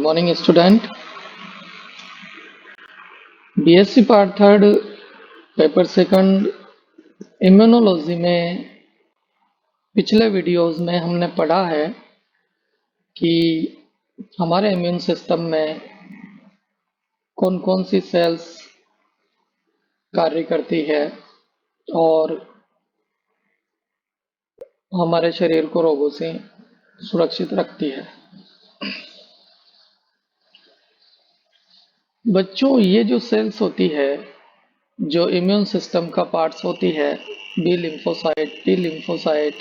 Morning student. BSc part third paper second immunology में पिछले videos में हमने पढ़ा है कि हमारे इम्यून सिस्टम में कौन कौन सी सेल्स कार्य करती है और हमारे शरीर को रोगों से सुरक्षित रखती है। बच्चों, ये जो सेल्स होती है जो इम्यून सिस्टम का पार्ट्स होती है, B lymphocyte, T lymphocyte,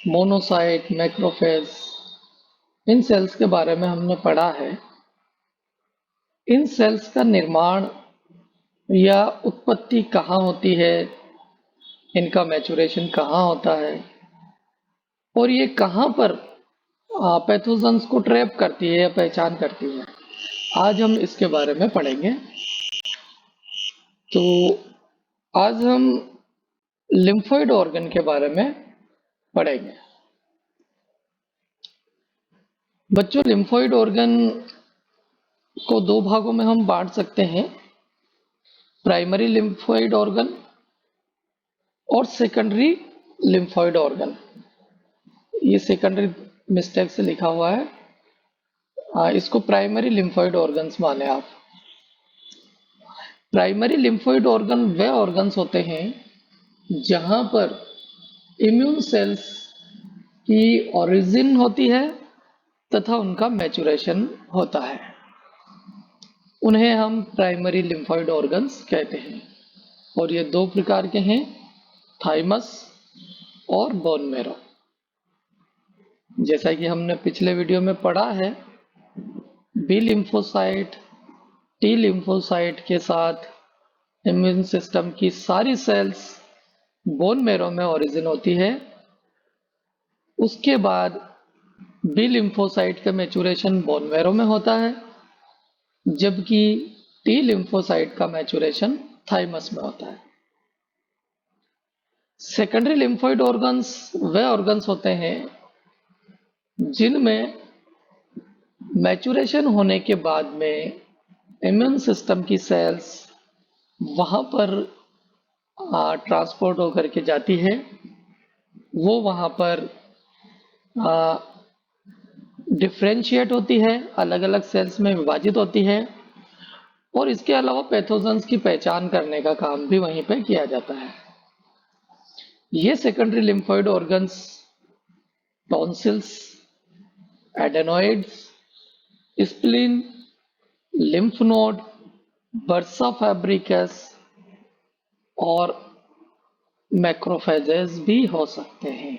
monocyte, macrophage, इन सेल्स के बारे में हमने पढ़ा है। इन सेल्स का निर्माण या उत्पत्ति कहाँ होती है, इनका मैचुरेशन कहाँ होता है और ये कहाँ पर पैथोजेंस को ट्रैप करती है या पहचान करती है, आज हम इसके बारे में पढ़ेंगे। तो आज हम लिम्फोइड ऑर्गन के बारे में पढ़ेंगे। बच्चों, लिम्फोइड ऑर्गन को दो भागों में हम बांट सकते हैं, प्राइमरी लिम्फोइड ऑर्गन और सेकेंडरी लिम्फोइड ऑर्गन। ये सेकेंडरी मिस्टेक से लिखा हुआ है, इसको प्राइमरी लिम्फोइड ऑर्गन्स माने आप। प्राइमरी लिम्फोइड ऑर्गन वे ऑर्गन्स होते हैं जहां पर इम्यून सेल्स की ओरिजिन होती है तथा उनका मैचुरेशन होता है। उन्हें हम प्राइमरी लिम्फोइड ऑर्गन्स कहते हैं और ये दो प्रकार के हैं, थाइमस और बोन मैरो। जैसा कि हमने पिछले वीडियो में पढ़ा है, बी लिम्फोसाइट, टी लिम्फोसाइट के साथ इम्यून सिस्टम की सारी सेल्स बोन मैरो में ओरिजिन होती है। उसके बाद बी लिम्फोसाइट का मैचुरेशन बोन मैरो में होता है, जबकि टी लिम्फोसाइट का मैचुरेशन थाइमस में होता है। सेकेंडरी लिम्फोइड ऑर्गन्स वे ऑर्गन्स होते हैं जिनमें मैचुरेशन होने के बाद में इम्यून सिस्टम की सेल्स वहां पर ट्रांसपोर्ट होकर के जाती है। वो वहां पर डिफ्रेंशिएट होती है, अलग अलग सेल्स में विभाजित होती है और इसके अलावा पैथोजेंस की पहचान करने का काम भी वहीं पे किया जाता है। ये secondary lymphoid organs tonsils, adenoids, spleen, lymph node, bursa Fabricius और मैक्रोफेजेस भी हो सकते हैं।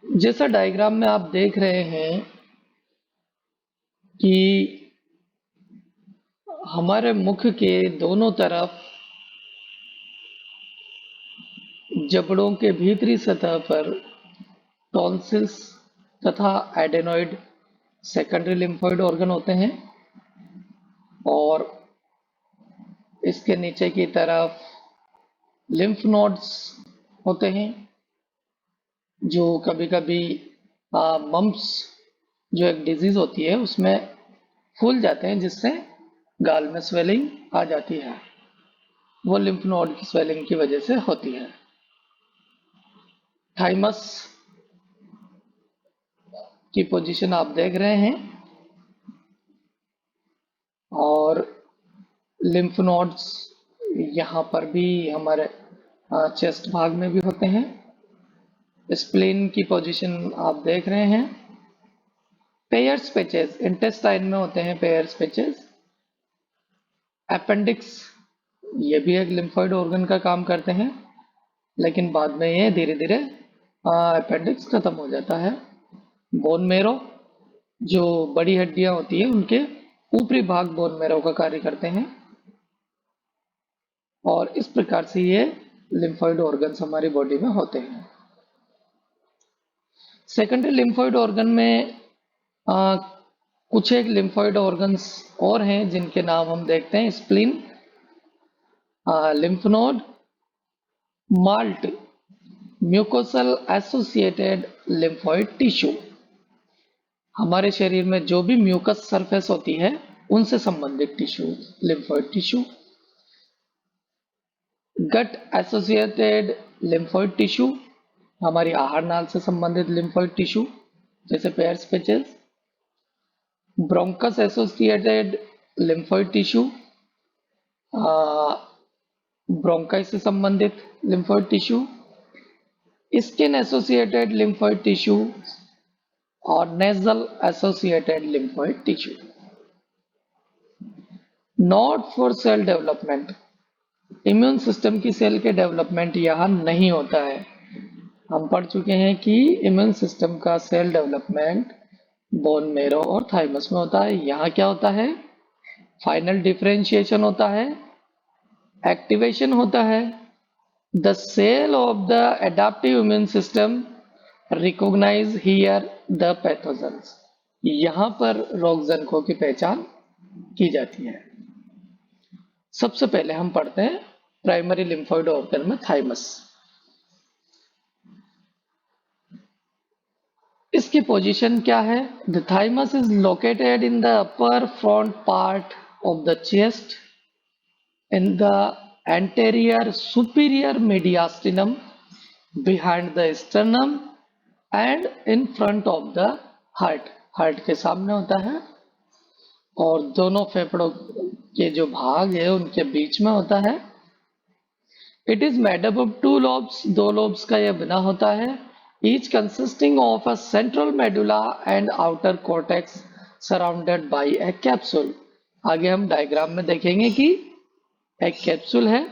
जैसा डायग्राम में आप देख रहे हैं कि हमारे मुख के दोनों तरफ जबड़ों के भीतरी सतह पर टॉन्सिल्स तथा एडेनोइड सेकेंडरी लिम्फोइड ऑर्गन होते हैं और इसके नीचे की तरफ लिम्फ नोड्स होते हैं जो कभी कभी मम्प्स जो एक डिजीज होती है उसमें फूल जाते हैं, जिससे गाल में स्वेलिंग आ जाती है। वो लिम्फ नोड की स्वेलिंग की वजह से होती है। थाइमस की पोजीशन आप देख रहे हैं और लिम्फ नोड्स यहाँ पर भी हमारे चेस्ट भाग में भी होते हैं। स्प्लीन की पोजीशन आप देख रहे हैं। पेयर्स पैचेस इंटेस्टाइन में होते हैं, पेयर्स पैचेस। अपेंडिक्स ये भी एक लिम्फोइड ऑर्गन का काम करते हैं, लेकिन बाद में ये धीरे धीरे अपेंडिक्स खत्म हो जाता है। बोन मैरो जो बड़ी हड्डियां होती है उनके ऊपरी भाग बोन मैरो का कार्य करते हैं और इस प्रकार से ये लिम्फोइड ऑर्गन्स हमारी बॉडी में होते हैं। सेकेंडरी लिम्फोइड ऑर्गन में कुछ एक लिम्फोइड ऑर्गन्स और हैं जिनके नाम हम देखते हैं। Spleen, lymph node, malt, mucosal associated lymphoid tissue, हमारे शरीर में जो भी म्यूकस सरफेस होती है उनसे संबंधित tissue, lymphoid tissue. Gut associated lymphoid tissue, हमारी आहार नाल से संबंधित लिम्फोइड टिश्यू जैसे Peyer's patches. Bronchus associated lymphoid tissue, bronchi से संबंधित lymphoid tissue. Skin associated lymphoid tissue और nasal associated lymphoid tissue. Not for cell development, immune system की सेल के डेवलपमेंट यहाँ नहीं होता है। हम पढ़ चुके हैं कि इम्यून सिस्टम का सेल डेवलपमेंट बोन मेरो और थाइमस में होता है। यहाँ क्या होता है? फाइनल डिफरेंशिएशन होता है, एक्टिवेशन होता है। The cell of the adaptive immune system recognise here the pathogens, यहाँ पर रोगजनकों की पहचान की जाती है। सबसे पहले हम पढ़ते हैं प्राइमरी लिम्फोइड ऑर्गन में थाइमस। इसकी पोजीशन क्या है? The thymus is located in the upper front part of the chest, in the anterior superior mediastinum, behind the sternum and in front of the heart, heart के सामने होता है और दोनों फेफड़ों के जो भाग है उनके बीच में होता है। It is made up of 2 lobes, 2 lobes का यह बना होता है। Each consisting of a central medulla and outer cortex surrounded by A capsule. आगे हम डायग्राम में देखेंगे कि एक कैप्सूल है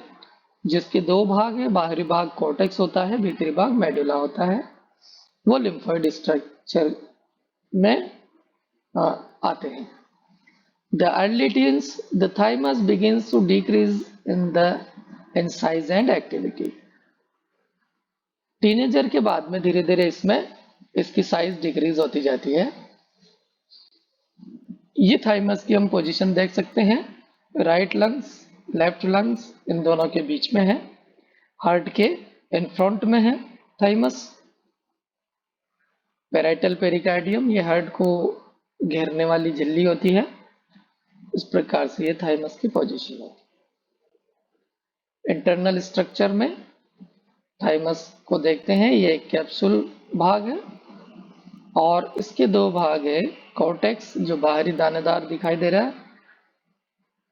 जिसके 2 भाग है, बाहरी भाग कॉर्टेक्स होता है, भीतरी भाग मेडुला होता है। वो लिम्फोइड स्ट्रक्चर में आते हैं। The early teens the thymus begins to decrease in size and activity. Teenager के बाद में धीरे धीरे इसकी साइज डिक्रीज होती जाती है। ये थाइमस की हम पोजीशन देख सकते हैं, right lungs, left lungs in दोनों के बीच में है, हार्ट के इन फ्रंट में है थाइमस। पेराइटल पेरिकार्डियम, ये हार्ट को घेरने वाली झिल्ली होती है। इस प्रकार से ये थाइमस की पोजीशन है। इंटरनल स्ट्रक्चर में थाइमस को देखते हैं, ये एक कैप्सूल भाग है और इसके 2 भाग है, कॉर्टेक्स जो बाहरी दानेदार दिखाई दे रहा है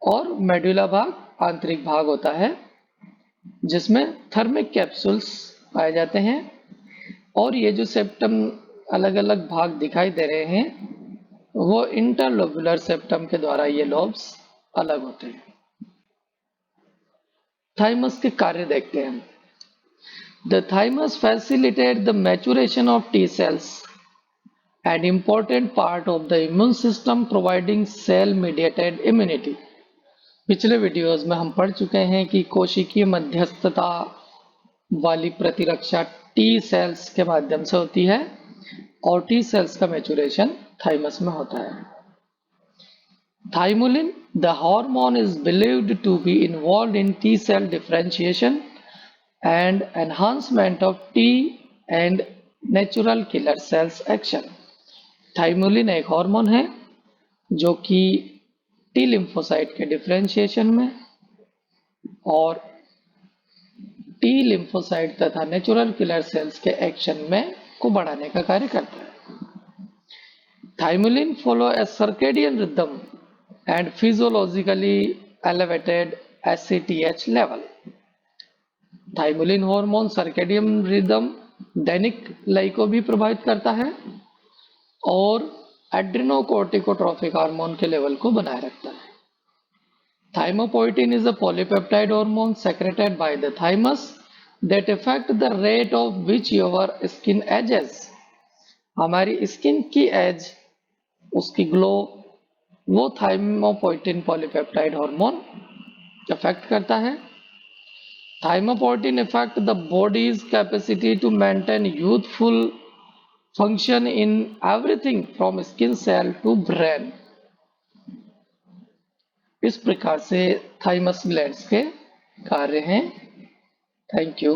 और मेडुला भाग आंतरिक भाग होता है जिसमें थर्मिक कैप्सूल्स पाए जाते हैं। और ये जो सेप्टम अलग अलग भाग दिखाई दे रहे हैं वो इंटरलोबुलर सेप्टम के द्वारा ये लोब्स अलग होते हैं। थाइमस के कार्य देखते हैं। The thymus facilitate the maturation of T cells, an important part of the immune system providing cell mediated immunity. पिछले वीडियोस में हम पढ़ चुके हैं कि कोशिकीय मध्यस्थता वाली प्रतिरक्षा टी सेल्स के माध्यम से होती है और टी सेल्स का मैचुरेशन थाइमस में होता है। Thymolin, the hormone, is believed to be involved in T cell differentiation and enhancement of T and natural killer cells action. थाइमोलिन एक हार्मोन है जो कि टी लिम्फोसाइट के डिफरेंशिएशन में और टी लिम्फोसाइट तथा नेचुरल किलर सेल्स के एक्शन में को बढ़ाने का कार्य करता है। Thymulin follow a circadian rhythm and physiologically elevated ACTH level. Thymulin hormone circadian rhythm दैनिक लय को भी प्रभावित करता है और एड्रेनोकोर्टिकोट्रोफिक हार्मोन के लेवल को बनाए रखता है। Thymopoietin is a polypeptide hormone secreted by the thymus that affect the rate of which your skin ages. हमारी स्किन की एज, उसकी ग्लो, वो थाइमोपोइटिन पॉलीपेप्टाइड हार्मोन अफेक्ट करता है। Thymopoietin affect the body's capacity to maintain youthful function in everything from skin cell to brain. इस प्रकार से thymus glands के कार्य हैं। Thank you.